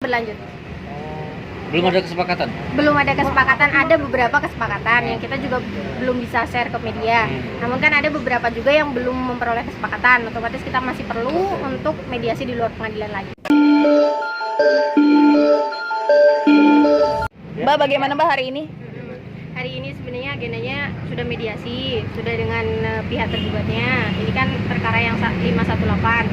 berlanjut. Belum ada kesepakatan? Belum ada kesepakatan, ada beberapa kesepakatan yang kita juga belum bisa share ke media. Namun kan ada beberapa juga yang belum memperoleh kesepakatan, otomatis kita masih perlu untuk mediasi di luar pengadilan lagi. Mbak, bagaimana Mbak hari ini? Hari ini sebenarnya agendanya sudah mediasi, sudah dengan pihak tergugatnya. Ini kan perkara yang 518.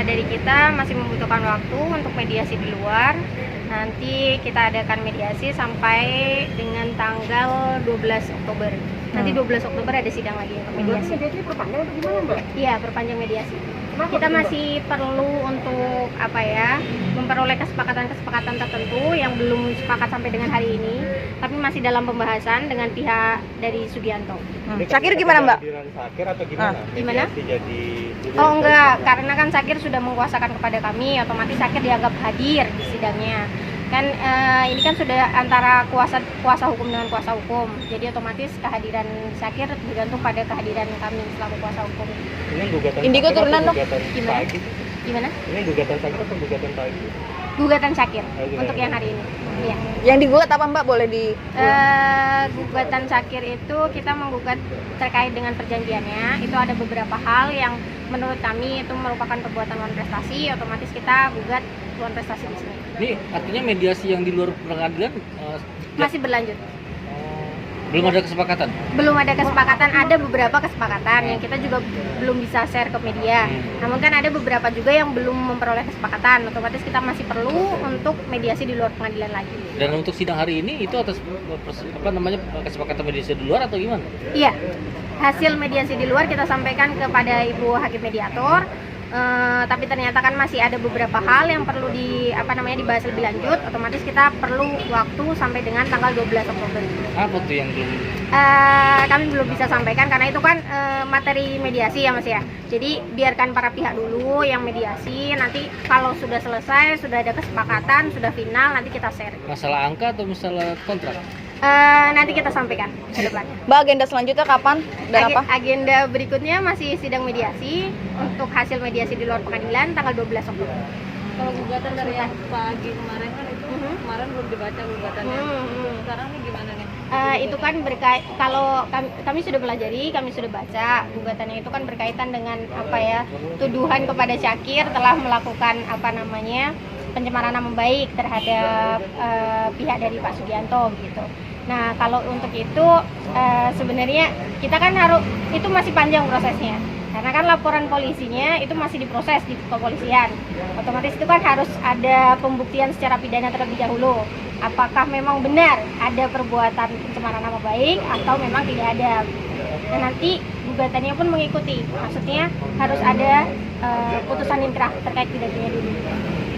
Dari kita masih membutuhkan waktu untuk mediasi di luar. Nanti kita adakan mediasi sampai dengan tanggal 12 Oktober. Nanti 12 Oktober ada sidang lagi untuk mediasi. Mediasi perpanjang atau gimana, Mbak? Iya, perpanjang mediasi. Kenapa? Kita masih perlu untuk memperoleh kesepakatan tertentu yang belum sepakat sampai dengan hari ini, tapi masih dalam pembahasan dengan pihak dari Sugianto. Syakir gimana Mbak? Syakir atau gimana? Gimana? Jadi Oh enggak, karena kan Syakir sudah menguasakan kepada kami, otomatis Syakir dianggap hadir di sidangnya. Kan ini kan sudah antara kuasa hukum dengan kuasa hukum, jadi otomatis kehadiran Syakir bergantung pada kehadiran kami selaku kuasa hukum. Ini gugatan Indigo Syakir turunan atau dong. gugatan Gimana? Pagi? Gimana? Ini gugatan Syakir atau gugatan Pagi? Gugatan Syakir gugatan. untuk yang hari ini. Iya. Yang digugat apa Mbak? Boleh di Gugatan Syakir itu kita menggugat terkait dengan perjanjiannya. Itu ada beberapa hal yang menurut kami itu merupakan perbuatan luar prestasi, otomatis kita gugat luar prestasi di sini. Ini artinya mediasi yang di luar pengadilan Masih berlanjut. belum ada kesepakatan? Belum ada kesepakatan, ada beberapa kesepakatan yang kita juga belum bisa share ke media. Namun kan ada beberapa juga yang belum memperoleh kesepakatan, otomatis kita masih perlu untuk mediasi di luar pengadilan lagi. Dan untuk sidang hari ini itu atas kesepakatan mediasi di luar atau gimana? Iya, hasil mediasi di luar kita sampaikan kepada Ibu Hakim Mediator. Tapi ternyata kan masih ada beberapa hal yang perlu dibahas lebih lanjut. Otomatis kita perlu waktu sampai dengan tanggal 12 Oktober. Apa tuh yang belum? Kami belum bisa sampaikan karena itu kan materi mediasi ya Mas ya. Jadi biarkan para pihak dulu yang mediasi. Nanti kalau sudah selesai, sudah ada kesepakatan, sudah final, nanti kita share. Masalah angka atau masalah kontrak? Nanti kita sampaikan ke depannya. Mbak, agenda selanjutnya kapan dan apa? Agenda berikutnya masih sidang mediasi untuk hasil mediasi di luar pengadilan tanggal 12 Oktober. Kalau gugatan dari yang pagi kemarin kan itu kemarin belum dibaca gugatannya. Sekarang nih gimana nih? Itu kan berkait, kalau kami sudah pelajari, kami sudah baca gugatannya itu kan berkaitan dengan tuduhan kepada Syakir telah melakukan pencemaran nama baik terhadap pihak dari Pak Sugianto gitu. Nah kalau untuk itu sebenarnya kita kan itu masih panjang prosesnya. Karena kan laporan polisinya itu masih diproses di kepolisian. Otomatis itu kan harus ada pembuktian secara pidana terlebih dahulu. Apakah memang benar ada perbuatan pencemaran nama baik atau memang tidak ada. Dan nanti gugatannya pun mengikuti. Maksudnya harus ada putusan inkrah terkait pidananya dulu.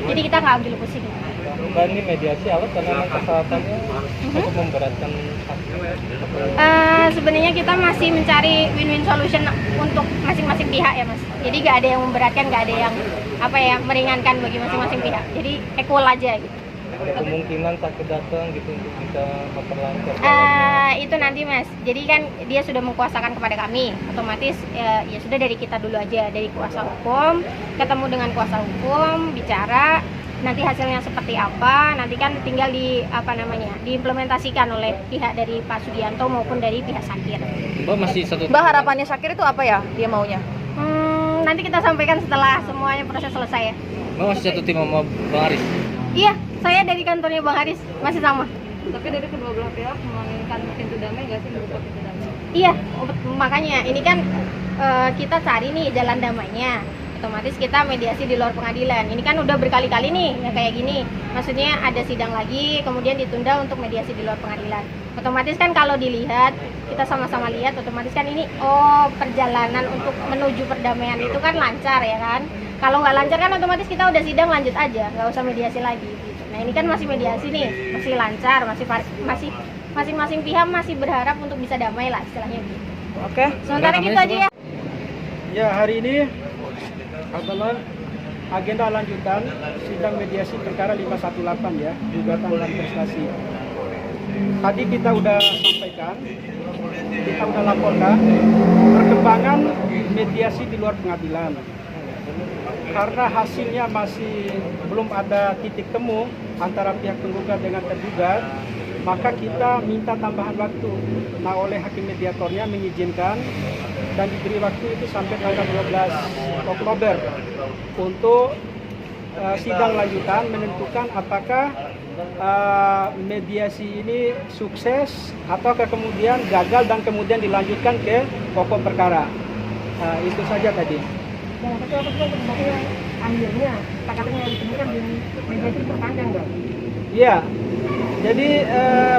Jadi kita nggak ambil pusing. Mbak, ini mediasi alat karena kesehatannya untuk memberatkan hakim. Sebenarnya kita masih mencari win-win solution untuk masing-masing pihak ya Mas. Jadi nggak ada yang memberatkan, nggak ada yang meringankan bagi masing-masing pihak. Jadi equal aja gitu. Ada kemungkinan Syakir datang gitu untuk bisa memperlancar. Itu nanti Mas. Jadi kan dia sudah mengkuasakan kepada kami. Otomatis ya sudah dari kita dulu aja, dari kuasa hukum, ketemu dengan kuasa hukum, bicara nanti hasilnya seperti apa, nanti kan tinggal diimplementasikan oleh pihak dari Pak Sugianto maupun dari pihak Syakir. Mbak, harapannya Syakir itu apa ya dia maunya? Nanti kita sampaikan setelah semuanya proses selesai ya. Mbak masih satu tim sama Bang Aris? Iya, saya dari kantornya Bang Haris masih sama. Tapi dari kedua belah pihak menginginkan pintu damai nggak sih, membuka pintu damai? Iya, makanya ini kan kita cari nih jalan damainya. Otomatis kita mediasi di luar pengadilan. Ini kan udah berkali-kali nih yang kayak gini. Maksudnya ada sidang lagi, kemudian ditunda untuk mediasi di luar pengadilan. Otomatis kan kalau dilihat, kita sama-sama lihat, otomatis kan ini perjalanan untuk menuju perdamaian itu kan lancar ya kan. Kalau nggak lancar kan otomatis kita udah sidang lanjut aja, nggak usah mediasi lagi. Gitu. Nah ini kan masih mediasi nih, masih lancar, masih masing-masing pihak masih berharap untuk bisa damai lah istilahnya gitu. Oke. Sementara gitu aja ya. Ya, hari ini adalah agenda lanjutan sidang mediasi perkara 518 ya, gugatan dan prestasi. Tadi kita udah sampaikan, kita udah laporkan perkembangan mediasi di luar pengadilan. karena hasilnya masih belum ada titik temu antara pihak penggugat dengan tergugat, maka kita minta tambahan waktu. Nah, oleh hakim mediatornya mengizinkan dan diberi waktu itu sampai tanggal 12 Oktober untuk sidang lanjutan menentukan apakah mediasi ini sukses atau kemudian gagal dan kemudian dilanjutkan ke pokok perkara. Itu saja tadi. Dan ketua sebenarnya akhirnya kesepakatan yang ditemukan di mediasi perpanjang dong. Iya. Jadi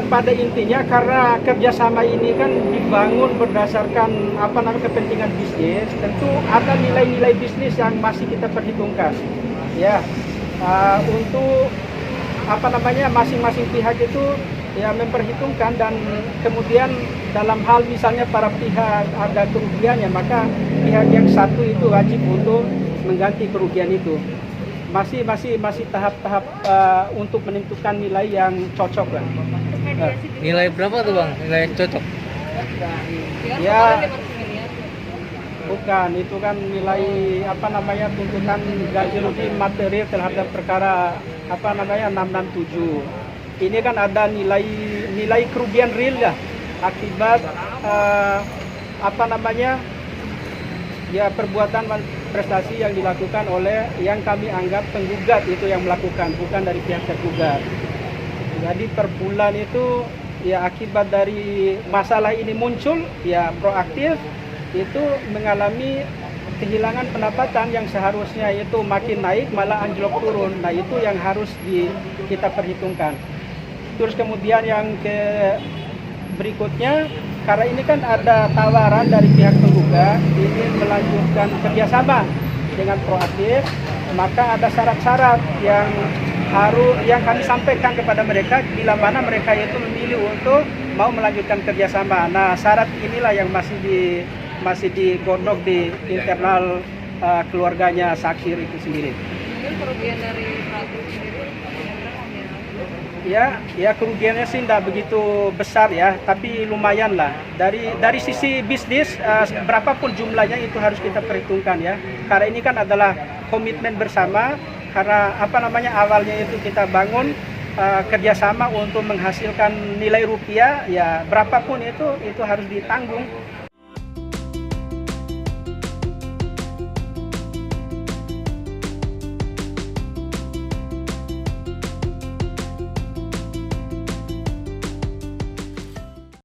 pada intinya karena kerjasama ini kan dibangun berdasarkan kepentingan bisnis, tentu ada nilai-nilai bisnis yang masih kita perhitungkan. Ya, untuk masing-masing pihak itu ya memperhitungkan dan kemudian dalam hal misalnya para pihak ada kerugiannya, maka pihak yang satu itu wajib untuk mengganti kerugian itu. Masih tahap-tahap untuk menentukan nilai yang cocok lah. Nilai berapa tuh bang? Nilai yang cocok? Ya, bukan, itu kan nilai tuntutan ganti rugi materi terhadap perkara 667. Ini kan ada nilai kerugian real ya akibat ya perbuatan prestasi yang dilakukan oleh yang kami anggap penggugat itu yang melakukan, bukan dari pihak tergugat. Jadi per bulan itu ya akibat dari masalah ini muncul ya proaktif itu mengalami kehilangan pendapatan yang seharusnya itu makin naik malah anjlok turun. Nah, itu yang harus kita perhitungkan. Terus kemudian yang berikutnya, karena ini kan ada tawaran dari pihak penggugat ingin melanjutkan kerjasama dengan proaktif, maka ada syarat-syarat yang kami sampaikan kepada mereka bila mana mereka itu memilih untuk mau melanjutkan kerjasama. Nah, syarat inilah yang masih digodok di internal keluarganya Syakir itu sendiri. Mungkin kerugian dari pelaku sendiri Ya kerugiannya sih tidak begitu besar ya, tapi lumayan lah. Dari sisi bisnis berapapun jumlahnya itu harus kita perhitungkan ya. Karena ini kan adalah komitmen bersama. Karena awalnya itu kita bangun kerjasama untuk menghasilkan nilai rupiah ya, berapapun itu harus ditanggung